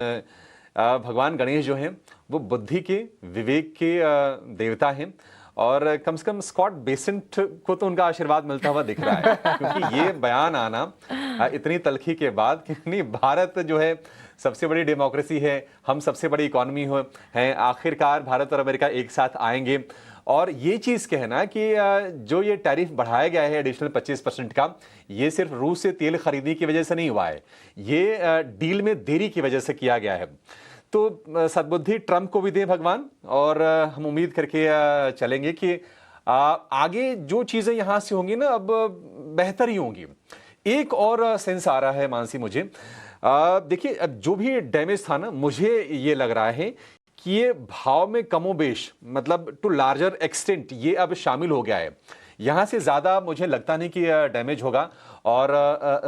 भगवान गणेश जो हैं वो बुद्धि के, विवेक के देवता हैं और कम से कम स्कॉट बेसेंट को तो उनका आशीर्वाद मिलता हुआ दिख रहा है क्योंकि ये बयान आना इतनी तलखी के बाद कि नहीं, भारत जो है सबसे बड़ी डेमोक्रेसी है, हम सबसे बड़ी इकोनॉमी हैं, आखिरकार भारत और अमेरिका एक साथ आएंगे। और ये चीज़ कहना कि जो ये टैरिफ बढ़ाया गया है एडिशनल 25% का, ये सिर्फ रूस से तेल खरीदने की वजह से नहीं हुआ है, ये डील में देरी की वजह से किया गया है। तो सद्बुद्धि ट्रंप को भी दें भगवान, और हम उम्मीद करके चलेंगे कि आगे जो चीज़ें यहाँ से होंगी ना, अब बेहतर ही होंगी। एक और सेंस आ रहा है मानसी मुझे, देखिए अब जो भी डैमेज था ना, मुझे ये लग रहा है कि ये भाव में कमोबेश, मतलब टू लार्जर एक्सटेंट ये अब शामिल हो गया है। यहाँ से ज़्यादा मुझे लगता नहीं कि डैमेज होगा। और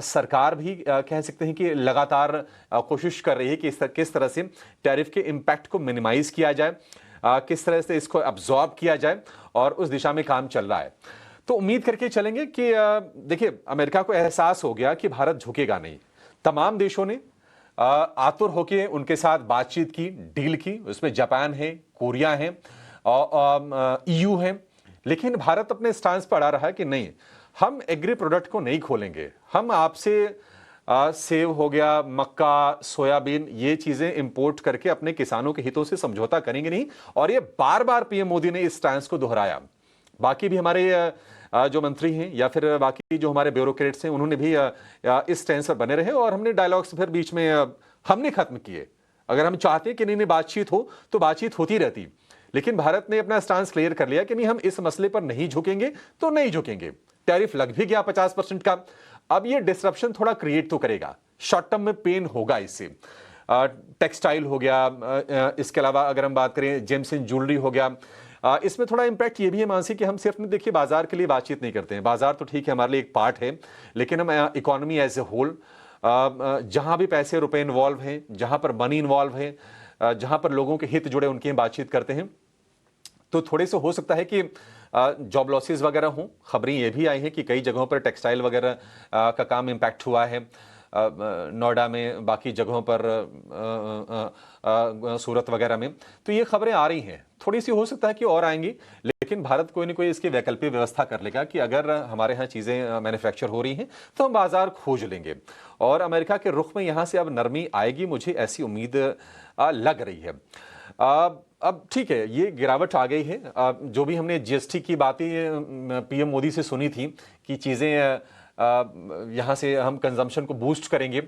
सरकार भी कह सकते हैं कि लगातार कोशिश कर रही है कि किस तरह से टैरिफ के इम्पैक्ट को मिनिमाइज किया जाए, किस तरह से इसको अब्जॉर्ब किया जाए, और उस दिशा में काम चल रहा है। तो उम्मीद करके चलेंगे कि देखिए अमेरिका को एहसास हो गया कि भारत झुकेगा नहीं। तमाम देशों ने आतुर होकर उनके साथ बातचीत की, डील की, उसमें जापान है, कोरिया है और EU है, लेकिन भारत अपने स्टांस पर अड़ा रहा है कि नहीं, हम एग्री प्रोडक्ट को नहीं खोलेंगे। हम आपसे सेब हो गया, मक्का, सोयाबीन, ये चीजें इंपोर्ट करके अपने किसानों के हितों से समझौता करेंगे नहीं। और ये बार बार पीएम मोदी ने इस स्टांस को दोहराया। बाकी भी हमारे जो मंत्री हैं या फिर बाकी जो हमारे ब्यूरोक्रेट्स हैं, उन्होंने भी इस स्टैंड पर बने रहे और हमने डायलॉग्स फिर बीच में हमने खत्म किए। अगर हम चाहते कि नहीं बातचीत हो तो बातचीत होती रहती, लेकिन भारत ने अपना स्टांस क्लियर कर लिया कि नहीं, हम इस मसले पर नहीं झुकेंगे तो नहीं झुकेंगे। टैरिफ लग भी गया 50% का। अब ये डिसरप्शन थोड़ा क्रिएट तो करेगा, शॉर्ट टर्म में पेन होगा इससे। टेक्सटाइल हो गया, इसके अलावा अगर हम बात करें जेम्स एंड ज्वेलरी हो गया, इसमें थोड़ा इंपैक्ट ये भी है मानसी कि हम सिर्फ नहीं, देखिए बाजार के लिए बातचीत नहीं करते हैं। बाजार तो ठीक है, हमारे लिए एक पार्ट है, लेकिन हम इकोनॉमी एज ए होल, जहां भी पैसे रुपए इन्वॉल्व हैं, जहां पर मनी इन्वॉल्व है, जहां पर लोगों के हित जुड़े, उनकी बातचीत करते हैं। तो थोड़े से हो सकता है कि जॉब लॉसेस वगैरह हों। खबरें ये भी आई हैं कि कई जगहों पर टेक्सटाइल वगैरह का काम इम्पैक्ट हुआ है, नोएडा में, बाकी जगहों पर, सूरत वगैरह में। तो ये खबरें आ रही हैं, थोड़ी सी हो सकता है कि और आएंगी, लेकिन भारत कोई ना कोई इसकी वैकल्पिक व्यवस्था कर लेगा कि अगर हमारे यहाँ चीज़ें मैन्युफैक्चर हो रही हैं तो हम बाजार खोज लेंगे। और अमेरिका के रुख में यहाँ से अब नरमी आएगी, मुझे ऐसी उम्मीद लग रही है। अब ठीक है, ये गिरावट आ गई है। जो भी हमने GST की बातें पीएम मोदी से सुनी थी कि चीज़ें यहाँ से हम कंजम्पशन को बूस्ट करेंगे,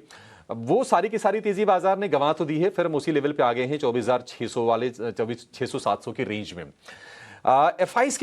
वो सारी की सारी तेजी बाजार ने गंवा तो दी है। फिर हम उसी लेवल पे आ गए हैं 24,600 वाले, 24,600-700 की रेंज में। FIs के